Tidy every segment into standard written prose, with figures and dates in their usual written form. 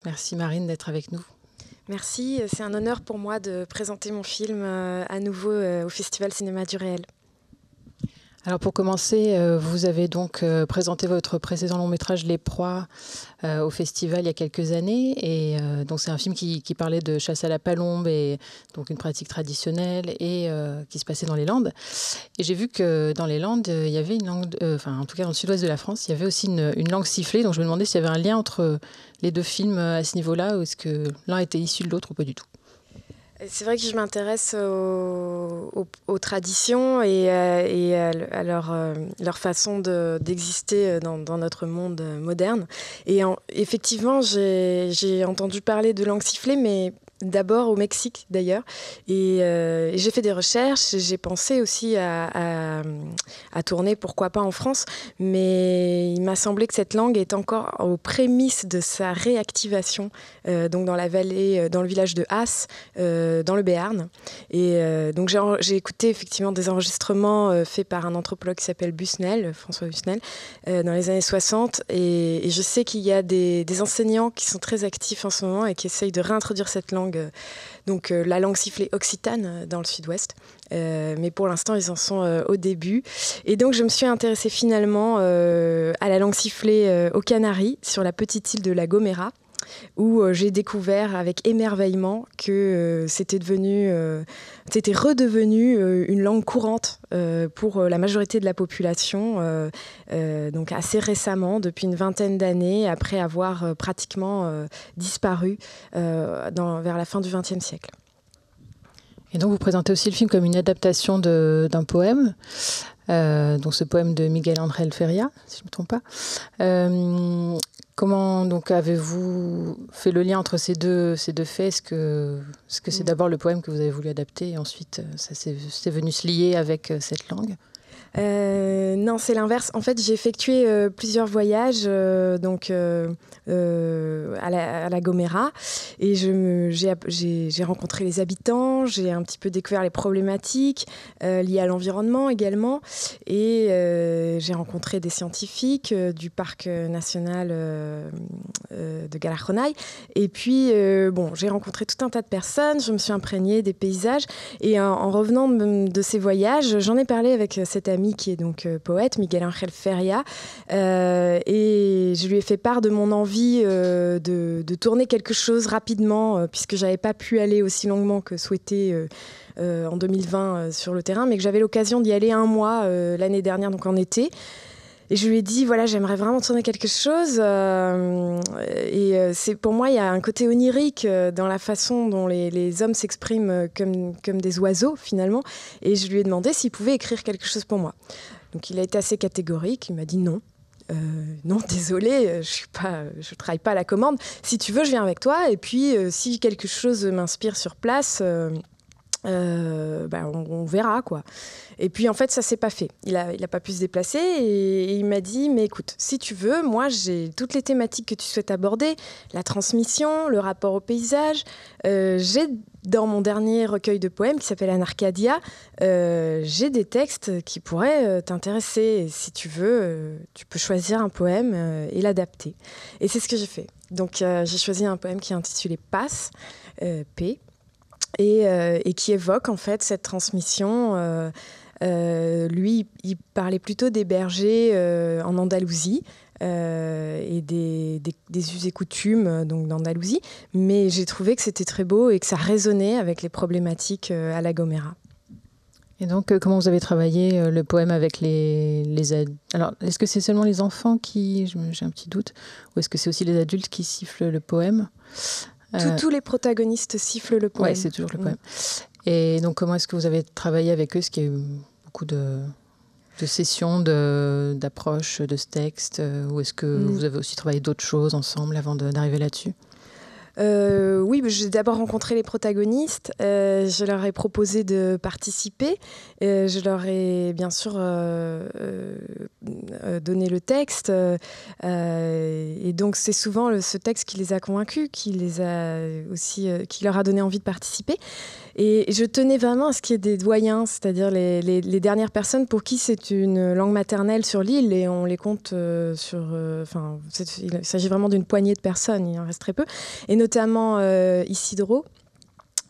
Merci Marine d'être avec nous. Merci, c'est un honneur pour moi de présenter mon film à nouveau au Festival Cinéma du Réel. Alors pour commencer, vous avez donc présenté votre précédent long métrage Les Proies au festival il y a quelques années. Et donc c'est un film qui parlait de chasse à la palombe, et donc une pratique traditionnelle, et qui se passait dans les Landes. Et j'ai vu que dans les Landes, il y avait une langue, en tout cas dans le sud-ouest de la France, il y avait aussi une langue sifflée. Donc je me demandais s'il y avait un lien entre les deux films à ce niveau-là, ou est-ce que l'un était issu de l'autre ou pas du tout. C'est vrai que je m'intéresse aux traditions et à leur façon d'exister dans notre monde moderne. Et effectivement, j'ai entendu parler de langue sifflée, mais d'abord au Mexique d'ailleurs. Et j'ai fait des recherches, j'ai pensé aussi à tourner, pourquoi pas en France, mais il m'a semblé que cette langue est encore aux prémices de sa réactivation, donc dans la vallée, dans le village de As, dans le Béarn. Et donc j'ai écouté effectivement des enregistrements faits par un anthropologue qui s'appelle Busnel, François Busnel, dans les années 60. Et je sais qu'il y a des enseignants qui sont très actifs en ce moment et qui essayent de réintroduire cette langue, donc la langue sifflée occitane dans le sud-ouest. Mais pour l'instant, ils en sont au début. Et donc, je me suis intéressée finalement à la langue sifflée aux Canaries, sur la petite île de La Gomera, où j'ai découvert avec émerveillement que c'était redevenu une langue courante pour la majorité de la population, donc assez récemment, depuis une vingtaine d'années, après avoir pratiquement disparu vers la fin du XXe siècle. Et donc vous présentez aussi le film comme une adaptation d'un poème, donc ce poème de Miguel Ángel Feria, si je ne me trompe pas. Comment donc avez-vous fait le lien entre ces deux faits? Est-ce que c'est d'abord le poème que vous avez voulu adapter et ensuite c'est venu se lier avec cette langue? Non, c'est l'inverse. En fait, j'ai effectué plusieurs voyages à la Gomera, et j'ai rencontré les habitants, j'ai un petit peu découvert les problématiques liées à l'environnement également, et j'ai rencontré des scientifiques du parc national de Galajonay. Et puis, j'ai rencontré tout un tas de personnes, je me suis imprégnée des paysages, et en revenant de ces voyages, j'en ai parlé avec cet ami qui est donc poète, Miguel Ángel Feria, et je lui ai fait part de mon envie de tourner quelque chose rapidement, puisque j'avais pas pu aller aussi longuement que souhaité en 2020 sur le terrain, mais que j'avais l'occasion d'y aller un mois l'année dernière, donc en été. Et je lui ai dit, voilà, j'aimerais vraiment tourner quelque chose. Pour moi, il y a un côté onirique dans la façon dont les hommes s'expriment comme des oiseaux, finalement. Et je lui ai demandé s'il pouvait écrire quelque chose pour moi. Donc, il a été assez catégorique. Il m'a dit non. Non, désolé, je travaille pas à la commande. Si tu veux, je viens avec toi. Et puis, si quelque chose m'inspire sur place... on verra, quoi. Et puis en fait ça s'est pas fait, il a pas pu se déplacer, et il m'a dit, mais écoute, si tu veux, moi j'ai toutes les thématiques que tu souhaites aborder, la transmission, le rapport au paysage, j'ai dans mon dernier recueil de poèmes qui s'appelle Anarcadia, j'ai des textes qui pourraient t'intéresser, et si tu veux, tu peux choisir un poème et l'adapter. Et c'est ce que j'ai fait. Donc j'ai choisi un poème qui est intitulé Passe, P, et qui évoque en fait cette transmission. Lui, il parlait plutôt des bergers en Andalousie et des us et coutumes donc d'Andalousie, mais j'ai trouvé que c'était très beau et que ça résonnait avec les problématiques à La Gomera. Et donc, comment vous avez travaillé le poème avec les adultes? Alors, est-ce que c'est seulement les enfants j'ai un petit doute, ou est-ce que c'est aussi les adultes qui sifflent le poème? Tous les protagonistes sifflent le poème. Oui, c'est toujours le poème. Et donc, comment est-ce que vous avez travaillé avec eux? Est-ce qu'il y a eu beaucoup de sessions, d'approches de ce texte, ou est-ce que vous avez aussi travaillé d'autres choses ensemble avant d'arriver là-dessus? Oui, j'ai d'abord rencontré les protagonistes. Je leur ai proposé de participer. Je leur ai bien sûr donné le texte. Et donc, c'est souvent ce texte qui les a convaincus, qui leur a donné envie de participer. Et je tenais vraiment à ce qu'il y ait des doyens, c'est-à-dire les dernières personnes pour qui c'est une langue maternelle sur l'île, et on les compte il s'agit vraiment d'une poignée de personnes, il en reste très peu, et notamment Isidro.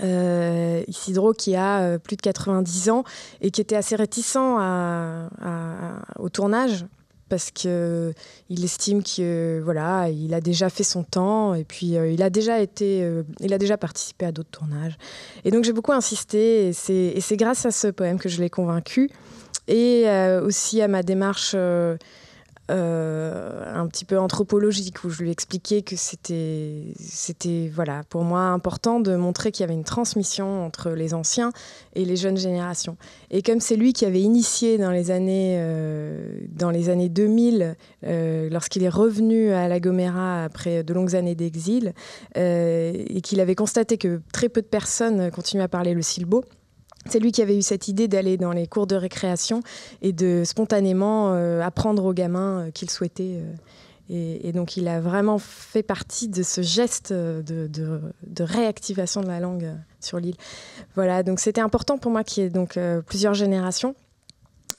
Isidro qui a plus de 90 ans et qui était assez réticent au tournage, parce qu'il estime qu'il a déjà fait son temps, et puis il a déjà participé à d'autres tournages. Et donc j'ai beaucoup insisté, et c'est grâce à ce poème que je l'ai convaincu, et aussi à ma démarche un petit peu anthropologique, où je lui expliquais que c'était pour moi important de montrer qu'il y avait une transmission entre les anciens et les jeunes générations. Et comme c'est lui qui avait initié dans les années 2000, lorsqu'il est revenu à La Gomera après de longues années d'exil, et qu'il avait constaté que très peu de personnes continuaient à parler le silbo, c'est lui qui avait eu cette idée d'aller dans les cours de récréation et de spontanément apprendre aux gamins qu'il souhaitait. Et donc, il a vraiment fait partie de ce geste de réactivation de la langue sur l'île. Voilà, donc c'était important pour moi qu'il y ait donc plusieurs générations,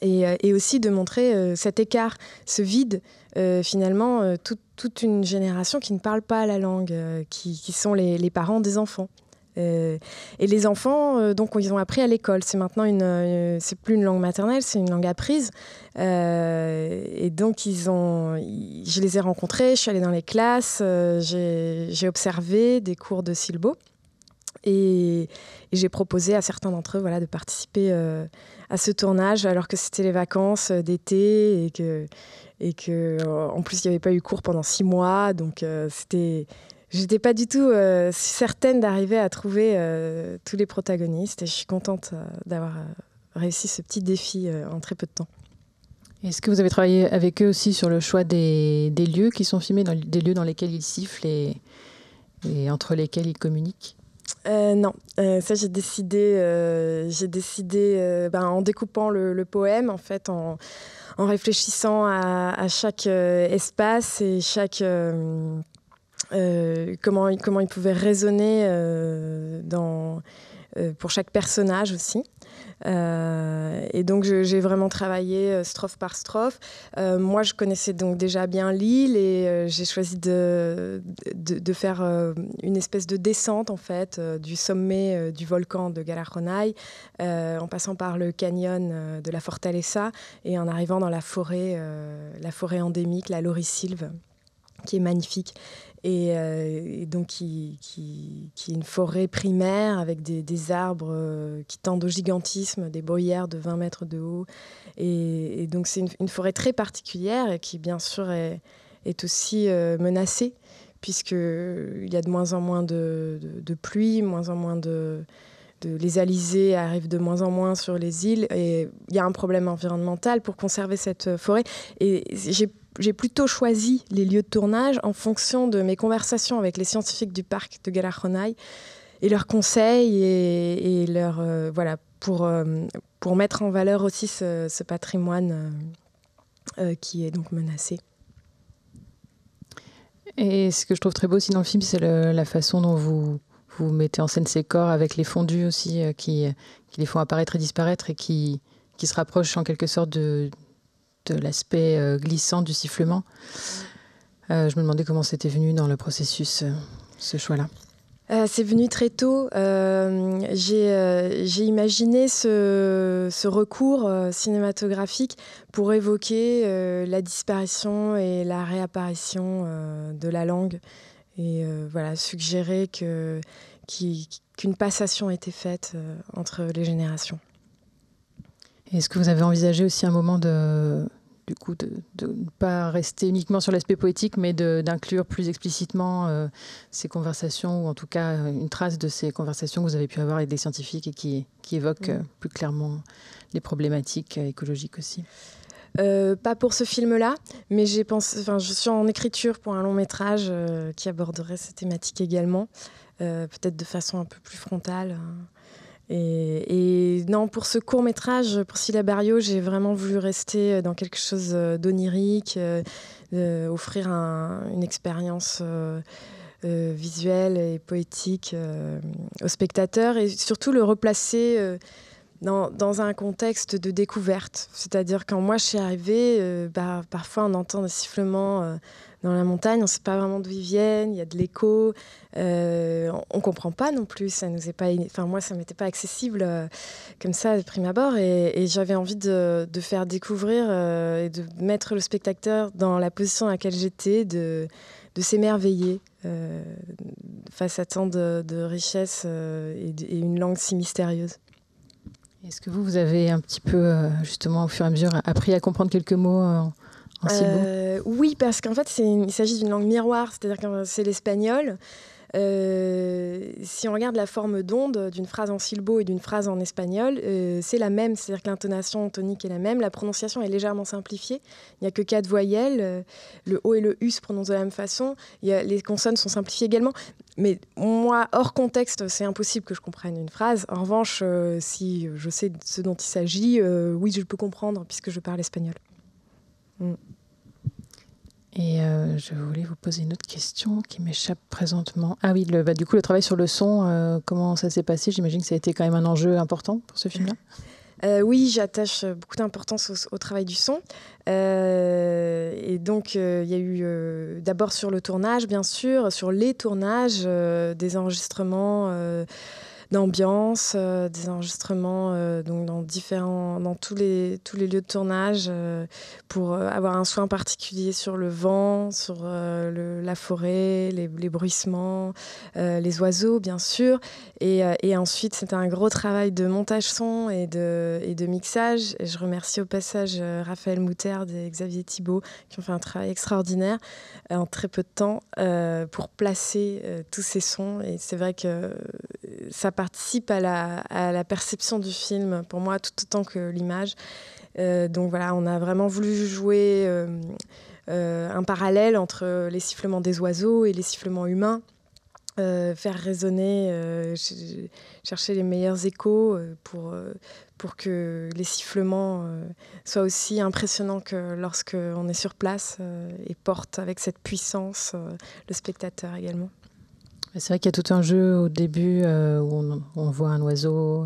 et aussi de montrer cet écart, ce vide, finalement, toute une génération qui ne parle pas la langue, qui sont les parents des enfants. Et les enfants, donc, ils ont appris à l'école. C'est maintenant c'est plus une langue maternelle, c'est une langue apprise. Et donc, je les ai rencontrés, je suis allée dans les classes, j'ai observé des cours de silbo. Et j'ai proposé à certains d'entre eux, de participer à ce tournage, alors que c'était les vacances d'été, et que en plus, il n'y avait pas eu cours pendant 6 mois. Donc, j'étais pas du tout certaine d'arriver à trouver tous les protagonistes, et je suis contente d'avoir réussi ce petit défi en très peu de temps. Est-ce que vous avez travaillé avec eux aussi sur le choix des lieux qui sont filmés, des lieux dans lesquels ils sifflent et entre lesquels ils communiquent ? Non, ça j'ai décidé en découpant le poème, en fait, en réfléchissant à chaque espace et chaque... comment il pouvait résonner pour chaque personnage aussi. Et donc j'ai vraiment travaillé strophe par strophe. Moi, je connaissais donc déjà bien l'île, et j'ai choisi de faire une espèce de descente, en fait, du sommet du volcan de Galaronay, en passant par le canyon de la Fortaleza, et en arrivant dans la forêt endémique, la Laurisilve, qui est magnifique. Et donc qui est une forêt primaire avec des arbres qui tendent au gigantisme, des bruyères de 20 mètres de haut. Et donc c'est une forêt très particulière, et qui bien sûr est aussi menacée, puisqu'il y a de moins en moins de pluie, moins en moins les alizés arrivent de moins en moins sur les îles, et il y a un problème environnemental pour conserver cette forêt. Et j'ai plutôt choisi les lieux de tournage en fonction de mes conversations avec les scientifiques du parc de Galaronay et leurs conseils, et pour mettre en valeur aussi ce patrimoine qui est donc menacé. Et ce que je trouve très beau aussi dans le film, c'est la façon dont vous mettez en scène ces corps, avec les fondus aussi, qui les font apparaître et disparaître, et qui se rapprochent en quelque sorte de l'aspect glissant du sifflement. Je me demandais comment c'était venu dans le processus, ce choix-là. C'est venu très tôt. J'ai imaginé ce recours cinématographique pour évoquer la disparition et la réapparition de la langue, et suggérer qu'une passation était faite entre les générations. Est-ce que vous avez envisagé aussi un moment de ne pas rester uniquement sur l'aspect poétique, mais d'inclure plus explicitement ces conversations, ou en tout cas une trace de ces conversations que vous avez pu avoir avec des scientifiques, et qui évoquent plus clairement les problématiques écologiques aussi ? Pas pour ce film-là, mais je suis en écriture pour un long métrage qui aborderait ces thématiques également, peut-être de façon un peu plus frontale. Et non, pour ce court métrage, pour Scylla Barrio, j'ai vraiment voulu rester dans quelque chose d'onirique, offrir une expérience visuelle et poétique au spectateur, et surtout le replacer dans un contexte de découverte. C'est-à-dire quand moi je suis arrivée, parfois on entend des sifflements dans la montagne, on ne sait pas vraiment d'où ils viennent, il y a de l'écho, on ne comprend pas non plus, ça nous est pas, moi ça ne m'était pas accessible comme ça de prime abord, et j'avais envie de faire découvrir et de mettre le spectateur dans la position à laquelle j'étais, de s'émerveiller face à tant de richesses et une langue si mystérieuse. Est-ce que vous avez un petit peu, justement, au fur et à mesure, appris à comprendre quelques mots en silbo? Oui, parce qu'en fait, il s'agit d'une langue miroir, c'est-à-dire que c'est l'espagnol. Si on regarde la forme d'onde d'une phrase en silbo et d'une phrase en espagnol, c'est la même, c'est-à-dire que l'intonation tonique est la même, la prononciation est légèrement simplifiée, il n'y a que 4 voyelles, le O et le U se prononcent de la même façon, les consonnes sont simplifiées également, mais moi, hors contexte, c'est impossible que je comprenne une phrase. En revanche, si je sais ce dont il s'agit, oui, je peux comprendre puisque je parle espagnol. Et je voulais vous poser une autre question qui m'échappe présentement. Ah oui, du coup, le travail sur le son, comment ça s'est passé? J'imagine que ça a été quand même un enjeu important pour ce film-là. Oui, j'attache beaucoup d'importance au travail du son. Et donc, il y a eu d'abord sur le tournage, bien sûr, sur les tournages, des enregistrements d'ambiance, des enregistrements donc dans tous les lieux de tournage pour avoir un soin particulier sur le vent, sur la forêt, les bruissements, les oiseaux bien sûr, et ensuite c'était un gros travail de montage son et de mixage, et je remercie au passage Raphaël Moutarde et Xavier Thibault qui ont fait un travail extraordinaire en très peu de temps pour placer tous ces sons, et c'est vrai que ça participe à la perception du film, pour moi, tout autant que l'image. Donc voilà, on a vraiment voulu jouer un parallèle entre les sifflements des oiseaux et les sifflements humains, faire résonner, chercher les meilleurs échos pour que les sifflements soient aussi impressionnants que lorsqu'on est sur place et portent avec cette puissance le spectateur également. C'est vrai qu'il y a tout un jeu au début où on voit un oiseau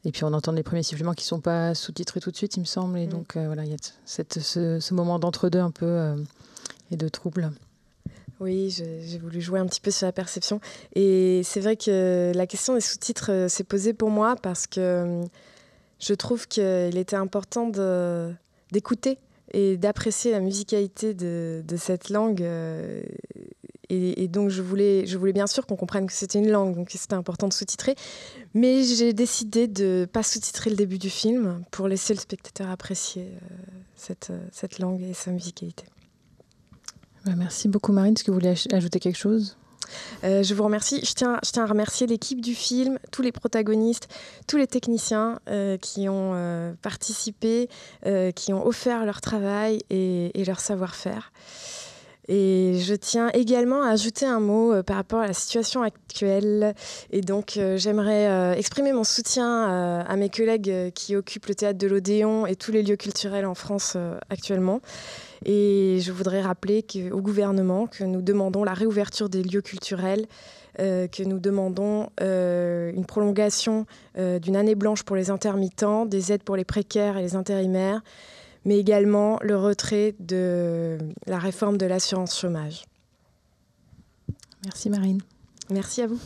et puis on entend les premiers sifflements qui ne sont pas sous-titrés tout de suite, il me semble. Et donc voilà, il y a ce moment d'entre-deux un peu et de trouble. Oui, j'ai voulu jouer un petit peu sur la perception. Et c'est vrai que la question des sous-titres s'est posée pour moi parce que je trouve qu'il était important d'écouter et d'apprécier la musicalité de cette langue. Et donc, je voulais bien sûr qu'on comprenne que c'était une langue, donc c'était important de sous-titrer. Mais j'ai décidé de ne pas sous-titrer le début du film pour laisser le spectateur apprécier cette langue et sa musicalité. Merci beaucoup, Marine. Est-ce que vous voulez ajouter quelque chose ? Je vous remercie. Je tiens à remercier l'équipe du film, tous les protagonistes, tous les techniciens qui ont participé, qui ont offert leur travail et leur savoir-faire. Et je tiens également à ajouter un mot par rapport à la situation actuelle. Et donc, j'aimerais exprimer mon soutien à mes collègues qui occupent le théâtre de l'Odéon et tous les lieux culturels en France actuellement. Et je voudrais rappeler au gouvernement que nous demandons la réouverture des lieux culturels, que nous demandons une prolongation d'une année blanche pour les intermittents, des aides pour les précaires et les intérimaires, mais également le retrait de la réforme de l'assurance chômage. Merci Marine. Merci à vous.